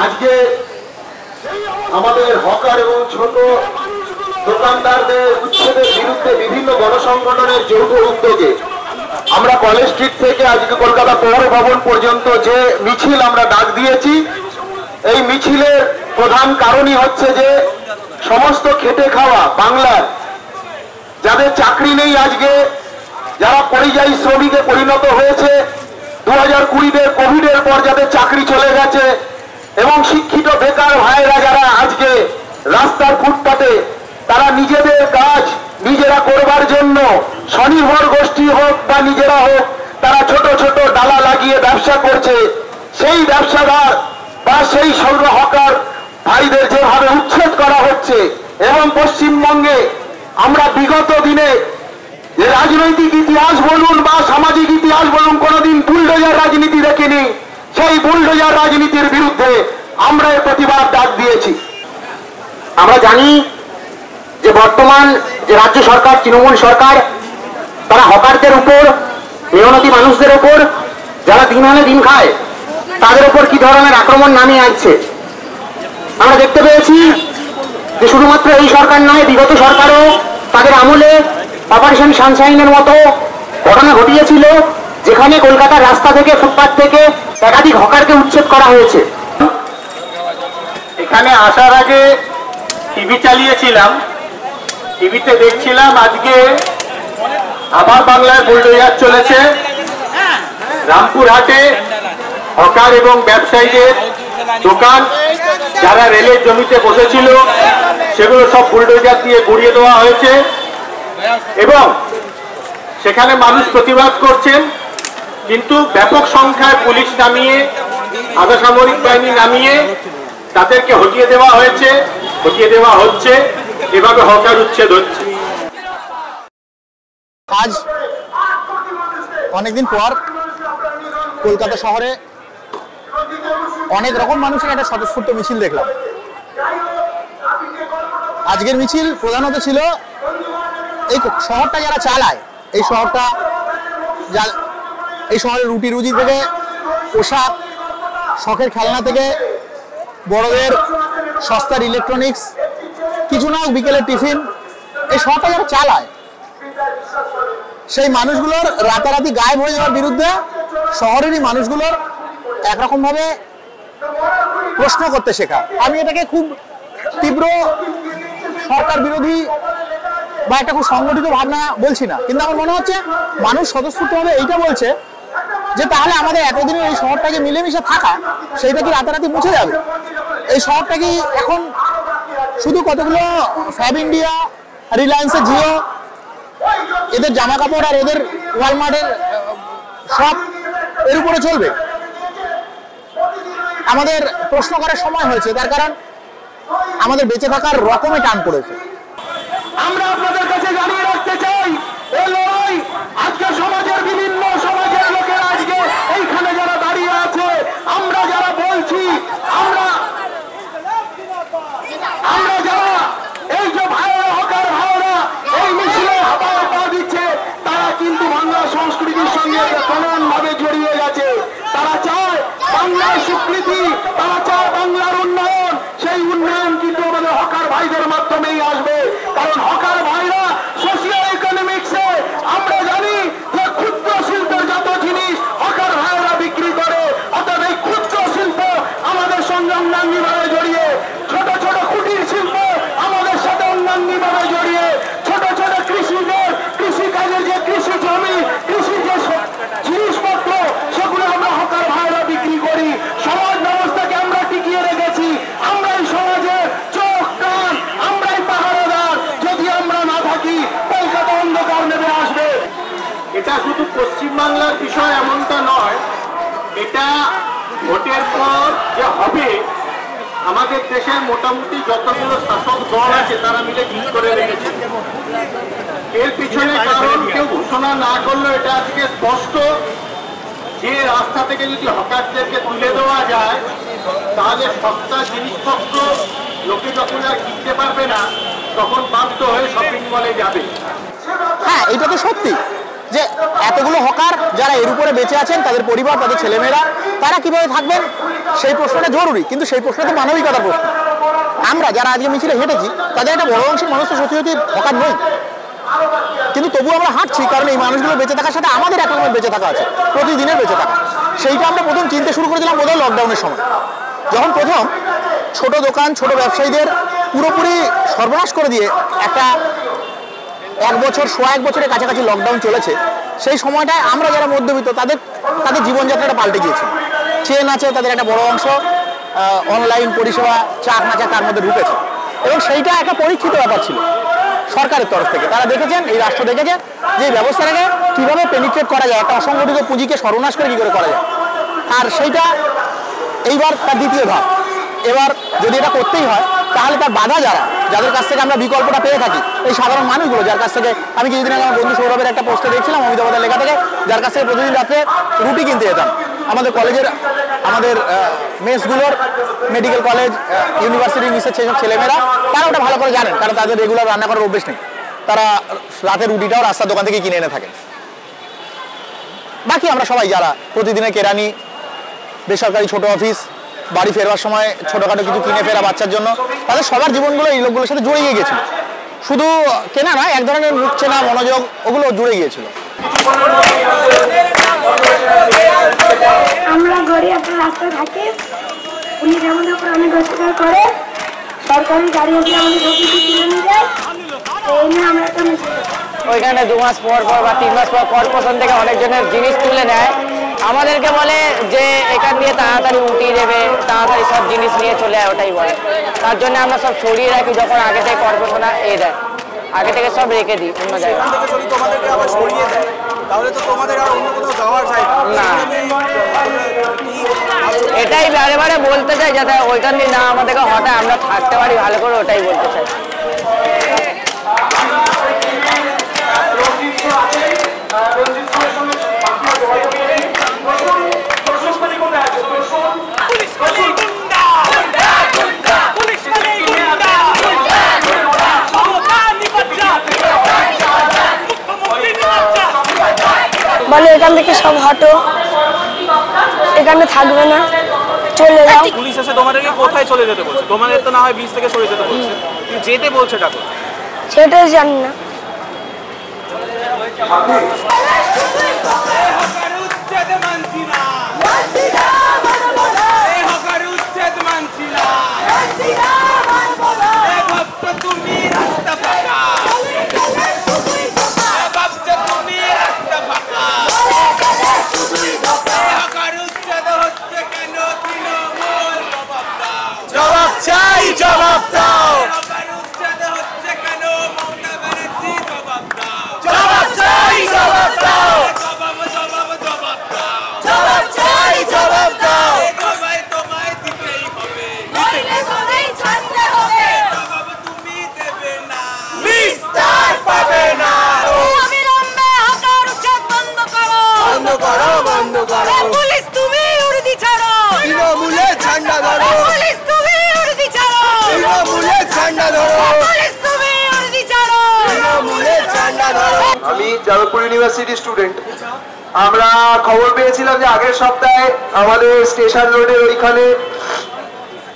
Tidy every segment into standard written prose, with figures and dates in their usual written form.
আজকে আমাদের হকার এবং ছোট দোকানদারদের উচ্ছেদের বিরুদ্ধে বিভিন্ন গণসংগঠনের যৌথ উদ্যোগে আমরা কলেজ স্ট্রিট থেকে আজকে কলকাতা পৌর ভবন পর্যন্ত যে মিছিল আমরা ডাক দিয়েছি, এই মিছিলের প্রধান কারণই হচ্ছে যে সমস্ত খেটে খাওয়া বাংলার যাদের চাকরি নেই, আজকে যারা পরিযায়ী শ্রমিকে পরিণত হয়েছে, 2020 কোভিডের পর যাদের চাকরি চলে গেছে, এবং শিক্ষিত বেকার ভাইয়েরা যারা আজকে রাস্তার ফুটপাতে তারা নিজেদের কাজ নিজেরা করবার জন্য স্বনির্ভর গোষ্ঠী হোক বা নিজেরা হোক, তারা ছোট ছোট ডালা লাগিয়ে ব্যবসা করছে। সেই ব্যবসাদার বা সেই সর্ব হকার ভাইদের যেভাবে উচ্ছেদ করা হচ্ছে, এবং পশ্চিমবঙ্গে আমরা বিগত দিনে যে রাজনৈতিক ইতিহাস বলুন বা সামাজিক ইতিহাস বলুন, কোনোদিন বুলডোজার রাজনীতি দেখিনি। সেই বুলডোজার রাজনীতির বিরুদ্ধে আমরা এই প্রতিবাদ ডাক দিয়েছি। আমরা জানি যে বর্তমান যে রাজ্য সরকার, তৃণমূল সরকার, তারা হকারদের উপর, মেহনতি মানুষদের উপর, যারা দিন আনে দিন খায়, তাদের উপর কি ধরনের আক্রমণ নামিয়ে আসছে আমরা দেখতে পেয়েছি। যে শুধুমাত্র এই সরকার নয়, বিগত সরকারও তাদের আমলে অপারেশন সানশাইনের মতো ঘটনা ঘটিয়েছিল, যেখানে কলকাতার রাস্তা থেকে, ফুটপাত থেকে একাধিক হকারকে উচ্ছেদ করা হয়েছে। এখানে আসার আগে টিভি চালিয়েছিলাম, টিভিতে দেখছিলাম আজকে আবার বাংলায় বুলডোজার চলেছে। রামপুরহাটে হকার এবং ব্যবসায়ীদের দোকান যারা রেলের জমিতে বসেছিল সেগুলো সব বুলডোজার দিয়ে গুড়িয়ে দেওয়া হয়েছে, এবং সেখানে মানুষ প্রতিবাদ করছেন, কিন্তু ব্যাপক সংখ্যায় পুলিশ নামিয়ে, আধা সামরিক বাহিনী নামিয়ে তাদেরকে হটিয়ে দেওয়া হয়েছে, হটিয়ে দেওয়া হচ্ছে। এভাবে হকার উচ্ছেদ হচ্ছে। আজ অনেকদিন পর কলকাতা শহরে অনেক রকম মানুষের একটা স্বতঃস্ফূর্ত মিছিল দেখলাম। আজকের মিছিল প্রধানত ছিল এই শহরটা যারা চালায়, এই শহরটা এই শহরের রুটি রুজি থেকে পোশাক, শখের খেলনা থেকে বড়দের সস্তার ইলেকট্রনিক্স, কিছু না হোক বিকেলের টিফিন, এই শহরটা যারা চালায় সেই মানুষগুলোর রাতারাতি গায়েব হয়ে যাওয়ার বিরুদ্ধে শহরেরই মানুষগুলোর একরকম ভাবে প্রশ্ন করতে শেখা। আমি এটাকে খুব তীব্র সরকার বিরোধী বা একটা খুব সংগঠিত ভাবনা বলছি না, কিন্তু আমার মনে হচ্ছে মানুষ স্বতঃস্ফূর্তভাবে এইটা বলছে যে তাহলে আমাদের এতদিনের এই শহরটাকে মিলেমিশে থাকা, সেইটা কি রাতারাতি মুছে যাবে? এই শহরটা কি এখন শুধু কতগুলো ফ্যাব ইন্ডিয়া, রিলায়েন্সের জিও, এদের জামা কাপড় আর এদের ওয়ালমার্টের সব এর উপরে চলবে? আমাদের প্রশ্ন করার সময় হয়েছে, তার কারণ আমাদের বেঁচে থাকার রকমে টান পড়েছে। আমরা আপনাদের কাছে জানিয়ে রাখতে চাই, এই লড়াই আজকে সমাজের বিভিন্ন সমাজের লোকেরা আজকে এইখানে যারা দাঁড়িয়ে আছে, আমরা যারা বলছি, আমরা যারা এই যে ভাইয়েরা, হকার ভাইয়েরা এই মিছিলে হাতায় পা দিচ্ছে, তারা কিন্তু বাংলা সংস্কৃতির সঙ্গে সমান ভাবে জড়িয়ে গেছে। তারা চায় বাংলার স্বীকৃতি, তারা চায় বাংলার উন্নয়ন। সেই উন্নয়ন কিন্তু আমাদের হকার ভাইদের মাধ্যমেই আসবে, কারণ হকার ভাইরা সোশিয়াল ইকোনমিক্সে আমরা জানি যে ক্ষুদ্র শিল্পের যত জিনিস হকার ভাইরা বিক্রি করে, অর্থাৎ এই ক্ষুদ্র শিল্প আমাদের সঙ্গে অঙ্গাঙ্গিভাবে জড়িয়ে, ছোট ছোট কুটির শিল্প আমাদের সাথে অঙ্গাঙ্গিভাবে জড়িয়ে, ছোট ছোট কৃষিদের কৃষিকাজের যে কৃষি জমি, কৃষি যে জিনিসপত্র, সেগুলো আমরা হকার ভাইরা বিক্রি করি। সমাজ ব্যবস্থাকে আমরা টিকিয়ে রেখেছি। আমরা এই সমাজে চোখ কান, আমরাই পাহারাদার। যদি আমরা না থাকি, কলকাতা অন্ধকার নেমে আসবে। এটা শুধু পশ্চিমবাংলার বিষয় এমনটা নয়, এটা ভোটের পর যে হবে, আমাদের দেশের মোটামুটি যতগুলো শাসক দল আছে তারা মিলে ঠিক করে রেখেছে। এর পিছনে কারণ কেউ ঘোষণা না করলেও এটা আজকে স্পষ্ট যে রাস্তা থেকে যদি হকারদেরকে তুলে দেওয়া যায়, তাহলে সস্তা জিনিসপত্র লোকে যখন আর কিনতে পারবে না, তখন বাধ্য হয়ে শপিং মলে যাবে। হ্যাঁ, এটা তো সত্যি যে এতগুলো হকার যারা এর উপরে বেঁচে আছেন, তাদের পরিবার, তাদের ছেলেমেয়েরা, তারা কিভাবে থাকবেন সেই প্রশ্নটা জরুরি, কিন্তু সেই প্রশ্নটা তো মানবিকতার প্রশ্ন। আমরা যারা আজকে মিছিলে হেঁটেছি তাদের একটা বড় অংশের মানুষ তো সত্যি সত্যি হকার নই, কিন্তু তবু আমরা হাঁটছি কারণ এই মানুষগুলো বেঁচে থাকার সাথে আমাদের এক রকমের বেঁচে থাকা আছে, প্রতিদিনের বেঁচে থাকা। সেইটা আমরা প্রথম চিনতে শুরু করেছিলাম বোধহয় লকডাউনের সময়, যখন প্রথম ছোট দোকান, ছোট ব্যবসায়ীদের পুরোপুরি সর্বনাশ করে দিয়ে একটা 1 বছর, সোয়া 1 বছরের কাছাকাছি লকডাউন চলেছে। সেই সময়টায় আমরা যারা মধ্যবিত্ত তাদের জীবনযাত্রাটা পাল্টে গিয়েছে। চেন আছে তাদের একটা বড় অংশ, অনলাইন পরিষেবা চাক না চাক তার মধ্যে ঢুকেছে, এবং সেইটা একটা পরীক্ষিত ব্যাপার ছিল সরকারের তরফ থেকে। তারা দেখেছেন, এই রাষ্ট্র দেখেছে যে এই ব্যবস্থাটাকে কীভাবে পেনিট্রেট করা যায়, একটা অসংগঠিত পুঁজিকে সর্বনাশ করে কী করে করা যায়। আর সেইটা এইবার তার দ্বিতীয় ধাপ। এবার যদি এটা করতেই হয় তাহলে তার বাধা যাদের কাছ থেকে আমরা বিকল্পটা পেয়ে থাকি, এই সাধারণ মানুষগুলো যার কাছ থেকে আমি কিছুদিন আগে আমার বন্ধু সৌরভের একটা পোস্টে দেখছিলাম অমিতাভদের লেখা থেকে, যার কাছ থেকে প্রতিদিন রাত্রে রুটি কিনতে যেতাম। আমাদের কলেজের, আমাদের মেসগুলোর, মেডিকেল কলেজ, ইউনিভার্সিটি মিসের সেসব ছেলেমেয়েরা তারা ওটা ভালো করে জানেন, কারণ তাদের রেগুলার রান্না করার অভ্যেস নেই। তারা রাতের রুটিটাও রাস্তার দোকান থেকে কিনে এনে থাকেন। বাকি আমরা সবাই যারা প্রতিদিনের কেরানি, বেসরকারি ছোট অফিস, বাড়ি ফেরবার সময় ছোটোখাটো কিছু কিনে ফেরা বাচ্চার জন্য, তাদের সবার জীবনগুলো এই লোকগুলোর সাথে জুড়ে গিয়েছিল। শুধু কেনা নয়, এক ধরনের মুখ চেনা মনোযোগ, ওগুলো জুড়ে গিয়েছিল। আমরা গড়ি একটা রাস্তায় থাকি, পুলিশ আমাদের উপর অনেক অত্যাচার করে, সরকারি গাড়ি এসে আমাদের সব কিছু তুলে নিয়ে যায়। এই নিয়ে আমরা একটা ওইখানে 2 মাস পর বা 3 মাস পর কর্পোরেশন থেকে অনেকজনের জিনিস তুলে নেয়, আমাদেরকে বলে যে এখান দিয়ে তাড়াতাড়ি উঠিয়ে দেবে, তাড়াতাড়ি সব জিনিস নিয়ে চলে যায়, ওটাই বলে। তার জন্য আমরা সব সরিয়ে রাখি, যখন আগে থেকে কর্পোরেশন দেয়, আগে থেকে সব রেখে দিই অন্য জায়গায়। না, এটাই বারে বারে বলতে চাই যাতে ওইখান দিয়ে না আমাদেরকে হঠাৎ আমরা থাকতে পারি ভালো করে, ওটাই বলতে চাই। বলে এখান থেকে সব হটো, এখানে থাকবে না, চলে যাও। পুলিশ এসে তোমাদেরকে কোথায় চলে যেতে বলছে? তোমাদের তো না হয় বিচ থেকে সরে যেতে বলছে, যেতে বলছে ডাকো, সেটাই জানি না। জবাব দাও, জবাব চাই, জবাব দাও, জবাব চাই, জবাব দাও। বিস্তার পাবে না, অবিলম্বে হকার উচ্ছেদ বন্ধ করো, বন্ধ করো, বন্ধ করো। পুলিশ তুমি উর্দি ছাড়ো, তৃণমূলের ঝান্ডা ধরো, পুলিশ তুমি উর্দি ছাড়ো, তৃণমূলের ঝান্ডা ধরো, পুলিশ তুমি উর্দি ছাড়ো, তৃণমূলের ঝান্ডা ধরো। আমি যাদবপুর ইউনিভার্সিটি স্টুডেন্ট। আমরা খবর পেয়েছিলাম যে আগের সপ্তাহে আমাদের স্টেশন রোডের ওইখানে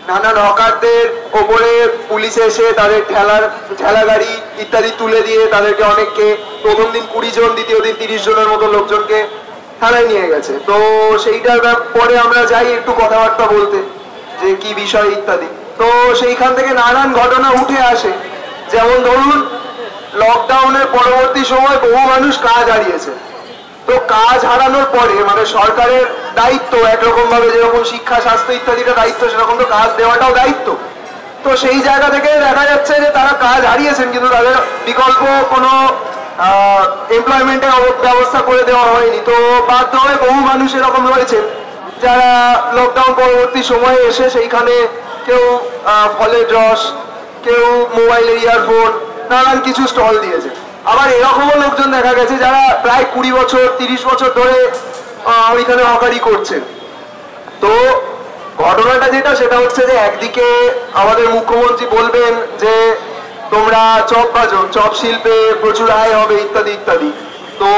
নানান হকারদের ওপরে পুলিশ এসে তাদের ঠেলা গাড়ি ইত্যাদি তুলে দিয়ে তাদেরকে অনেককে, প্রথম দিন 20 জন, দ্বিতীয় দিন 30 জনের মতো লোকজনকে থানায় নিয়ে গেছে। তো সেইটার পরে আমরা যাই একটু কথাবার্তা বলতে যে কি বিষয় ইত্যাদি। তো সেইখান থেকে নানান ঘটনা উঠে আসে, যেমন ধরুন লকডাউনের পরবর্তী সময় বহু মানুষ কাজ হারিয়েছে। তো কাজ হারানোর পরে মানে সরকারের দায়িত্ব একরকম ভাবে, যেরকম শিক্ষা, স্বাস্থ্য ইত্যাদিটা দায়িত্ব, সেরকম তো কাজ দেওয়াটাও দায়িত্ব। তো সেই জায়গা থেকে দেখা যাচ্ছে যে তারা কাজ হারিয়েছেন, কিন্তু তাদের বিকল্প কোনো এমপ্লয়মেন্টের ব্যবস্থা করে দেওয়া হয়নি। তো বাধ্য হয়ে বহু মানুষ এরকম রয়েছে যারা লকডাউন পরবর্তী সময়ে এসে সেইখানে কেউ ফলের রস, কেউ মোবাইলের ইয়ারফোন, নানান কিছু স্টল দিয়েছে। আবার এরকমও লোকজন দেখা গেছে যারা প্রায় 20 বছর 30 বছর ধরে ওইখানে হকারি করছেন। তো ঘটনাটা যেটা, সেটা হচ্ছে যে একদিকে আমাদের মুখ্যমন্ত্রী বলবেন যে তোমরা চপ ভাজো, চপ শিল্পে প্রচুর আয় হবে ইত্যাদি ইত্যাদি। তো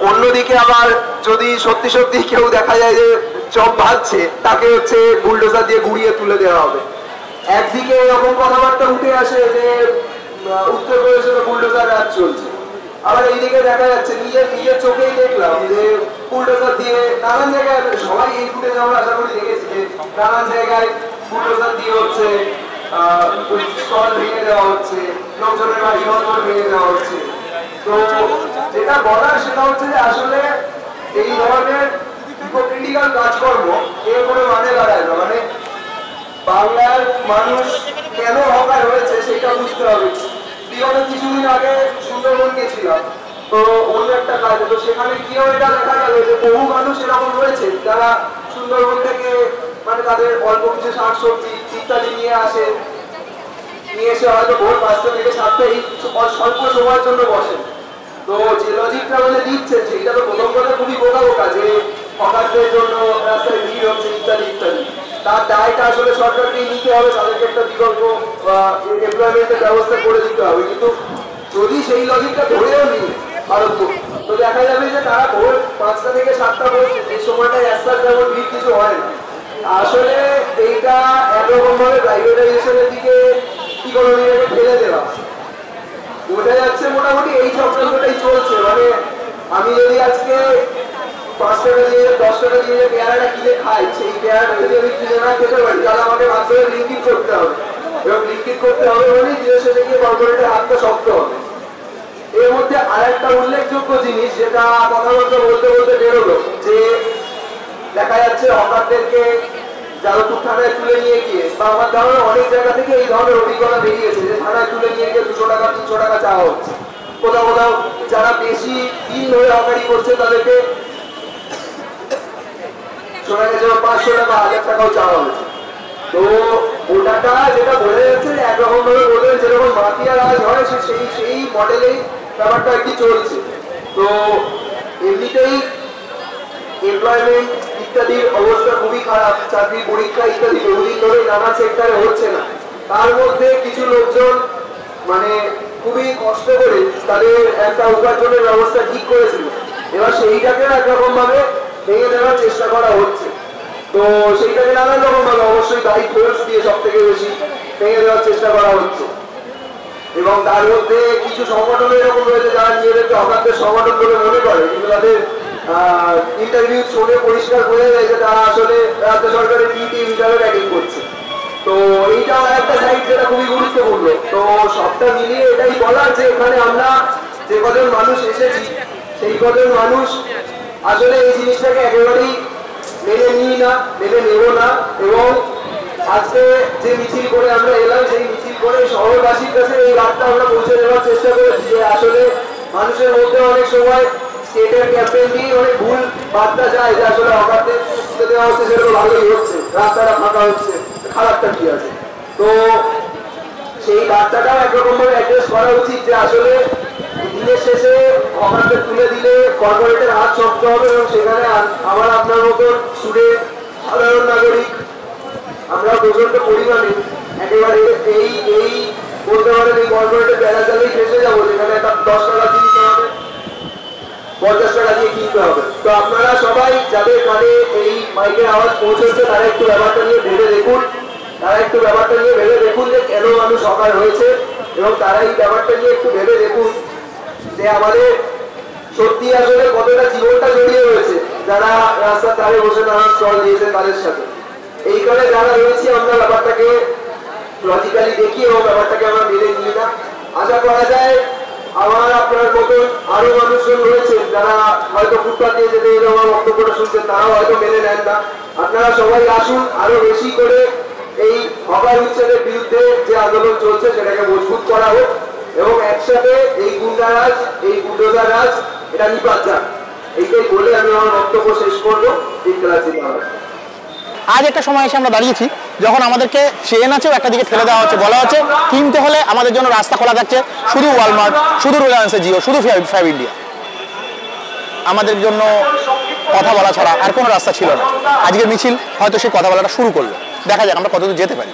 অন্যদিকে আবার যদি সত্যি সত্যি কেউ দেখা যায় যে চপ ভাজছে, তাকে হচ্ছে বুলডোজার দিয়ে গুড়িয়ে তুলে দেওয়া হবে। একদিকে এরকম কথাবার্তা উঠে আসে যে উত্তরপ্রদেশে বুলডোজার রাজ চলছে, আবার এইদিকে দেখা যাচ্ছে নিজের চোখেই দেখলাম যে বুলডোজার দিয়ে নানান জায়গায়, সবাই এই ফুটেজ আমরা আশা করি দেখেছি যে নানান জায়গায় বুলডোজার দিয়ে হচ্ছে স্টল ভেঙে দেওয়া হচ্ছে, লোকজনের বাড়ি ঘর ভেঙে দেওয়া হচ্ছে। তো যেটা বলার সেটা হচ্ছে যে আসলে এই ধরনের হিপোক্রিটিক্যাল কাজকর্ম এর কোনো মানে দাঁড়ায় না। মানে বাংলার মানুষ কেন হকার হয়েছে সেটা বুঝতে হবে। বিগত কিছুদিন আগে সুন্দরবন গেছিলাম, তো অন্য একটা কাজ, তো সেখানে গিয়েও এটা দেখা গেল যে বহু মানুষ এরকম রয়েছে যারা সুন্দরবন থেকে মানে তাদের অল্প কিছু শাকসবজি ইত্যাদি নিয়ে এসে হয়তো ভোর 5টা থেকে 7টায় স্বল্প সময়ের জন্য বসেন। তো যে লজিকটা মানে দিচ্ছেন সেইটা তো প্রথম কথা খুবই বোকা যে হকারদের জন্য রাস্তায় ভিড় হচ্ছে ইত্যাদি ইত্যাদি। তার দায়টা আসলে সরকারকেই নিতে হবে, তাদেরকে একটা বিকল্প এমপ্লয়মেন্টের ব্যবস্থা করে দিতে হবে। কিন্তু যদি সেই লজিকটা ধরেও নিই ভারতবর্ষ, তো দেখা যাবে যে তারা ভোর 5টা থেকে 7টা বলছে, এই সময়টায় একসাথে তেমন ভিড় কিছু হয় না। আসলে এইটা একরকম ভাবে প্রাইভেটাইজেশনের দিকে ইকোনমিটাকে ফেলে দেওয়া বোঝা যাচ্ছে। মোটামুটি এই চক্রান্তটাই চলছে। মানে আমি যদি আজকে 5 টাকা দিয়ে 10 টাকা দিয়ে পেয়ারাটা কিনে খাই, সেই পেয়ারাটা যদি আমি কিনে না খেতে পারি তাহলে আমাকে মাধ্যমে লিঙ্কিং করতে হবে, এবং লিঙ্কিং করতে হবে মানে জিনিস সেটা গিয়ে কর্পোরেটের হাতটা শক্ত হবে। এর মধ্যে আরেকটা উল্লেখযোগ্য জিনিস যেটা কথাবার্তা বলতে বলতে বেরোলো, যে দেখা যাচ্ছে হকারদেরকে যাদবপুর থানায় তুলে নিয়ে গিয়ে, বা আমার ধারণা অনেক জায়গা থেকে এই ধরনের অভিজ্ঞতা বেরিয়েছে যে থানায় তুলে নিয়ে গিয়ে 200 টাকা 300 টাকা চাওয়া হচ্ছে। কোথাও কোথাও যারা বেশি দিন ধরে হকারি করছে তাদেরকে শোনা গেছে 500 টাকা 1000 টাকাও চাওয়া হচ্ছে। তো ওটাটা যেটা বোঝা যাচ্ছে যে একরকম ভাবে বলবেন যেরকম মাফিয়া রাজ হয় সেই মডেলেই ব্যাপারটা আর কি চলছে। তো এমনিতেই এমপ্লয়মেন্ট ইত্যাদির অবস্থা খুবই খারাপ, চাকরি পরীক্ষা ইত্যাদি বহুদিন ধরে নানা সেক্টরে হচ্ছে না। তার মধ্যে কিছু লোকজন মানে খুবই কষ্ট করে তাদের একটা উপার্জনের ব্যবস্থা ঠিক করেছিল, এবার সেইটাকে একরকম ভাবে ভেঙে দেওয়ার চেষ্টা করা হচ্ছে। তো সেইটাকে নানান রকম ভাবে অবশ্যই দায়ী ফোর্স দিয়ে সব থেকে বেশি ভেঙে দেওয়ার চেষ্টা করা হচ্ছে। এবং তার মধ্যে কিছু সংগঠন এরকম রয়েছে যারা নিজেদেরকে হকারদের সংগঠন বলে মনে করে, কিন্তু তাদের ইন্টারভিউ শুনে পরিষ্কার বোঝা যায় যে তারা আসলে রাজ্য সরকারের টিম হিসাবে ব্যাটিং করছে। তো এইটা একটা সাইড যেটা খুবই গুরুত্বপূর্ণ। তো সবটা মিলিয়ে এটাই বলার যে এখানে আমরা যে কজন মানুষ এসেছি সেই কজন মানুষ আসলে এই জিনিসটাকে একেবারেই মেনে নিই না, মেনে নেব না। এবং আজকে যে মিছিল করে আমরা এলাম, সেই মিছিল করে শহরবাসীর কাছে এই বার্তা আমরা পৌঁছে দেওয়ার চেষ্টা করেছি যে আসলে মানুষের মধ্যে অনেক সময় স্টেটের ক্যাম্পেইন দিয়ে অনেক ভুল বার্তা যায় যে আসলে হকারদের দেওয়া হচ্ছে সেগুলো ভালোই হচ্ছে, রাস্তাটা ফাঁকা হচ্ছে, খারাপটা কি আছে। তো সেই বার্তাটাও একরকম ভাবে অ্যাড্রেস করা উচিত যে আসলে দিনের শেষে হকারদের তুলে দিলে কর্পোরেটের হাত শক্ত হবে, এবং সেখানে আমার আপনার মতন সুরে সাধারণ নাগরিক আমরা প্রচন্ড পরিমাণে একেবারে এই বলতে পারেন এই কর্পোরেটের বেড়া চালেই ফেসে যাবো, যেখানে একটা 10 টাকা জিনিস আমাদের 50 টাকা দিয়ে কিনতে হবে। তো আপনারা সবাই যাদের কানে এই মাইকের আওয়াজ পৌঁছচ্ছে তারা একটু ব্যাপারটা নিয়ে ভেবে দেখুন, যে কেন মানুষ হকার হয়েছে, এবং তারা এই ব্যাপারটা নিয়ে একটু ভেবে দেখুন যে আমাদের সত্যি আসলে কতটা জীবনটা জড়িয়ে রয়েছে যারা রাস্তার ধারে বসে নানান স্টল দিয়েছে তাদের সাথে। এই কারণে যারা রয়েছে আমরা ব্যাপারটাকে লজিক্যালি দেখি এবং ব্যাপারটাকে আমরা মেনে নিই না। আশা করা যায় আমার আপনার মতন আরো মানুষজন রয়েছে যারা হয়তো ফুটপাত দিয়ে যেতে আমার বক্তব্যটা শুনছেন, তারাও হয়তো মেনে নেন না। আপনারা সবাই আসুন, আরো বেশি করে এই হকার উচ্ছেদের বিরুদ্ধে যে আন্দোলন চলছে সেটাকে মজবুত করা হোক, এবং একসাথে এই গুন্ডারাজ, এই বুলডোজার রাজ এটা নিপাত যাক। এইটাই বলে আমি আমার বক্তব্য শেষ করবো। আজ একটা সময় এসে আমরা দাঁড়িয়েছি যখন আমাদেরকে ট্রেন আছেও একটা দিকে ফেলে দেওয়া হচ্ছে, বলা হচ্ছে কিনতে হলে আমাদের জন্য রাস্তা খোলা থাকছে শুধু ওয়ালমার্ট, শুধু রিলায়েন্সে জিও, শুধু ফ্যাব ইন্ডিয়া। আমাদের জন্য কথা বলা ছাড়া আর কোনো রাস্তা ছিল না। আজকের মিছিল হয়তো সেই কথা বলাটা শুরু করলো, দেখা যাক আমরা কতদূর যেতে পারি।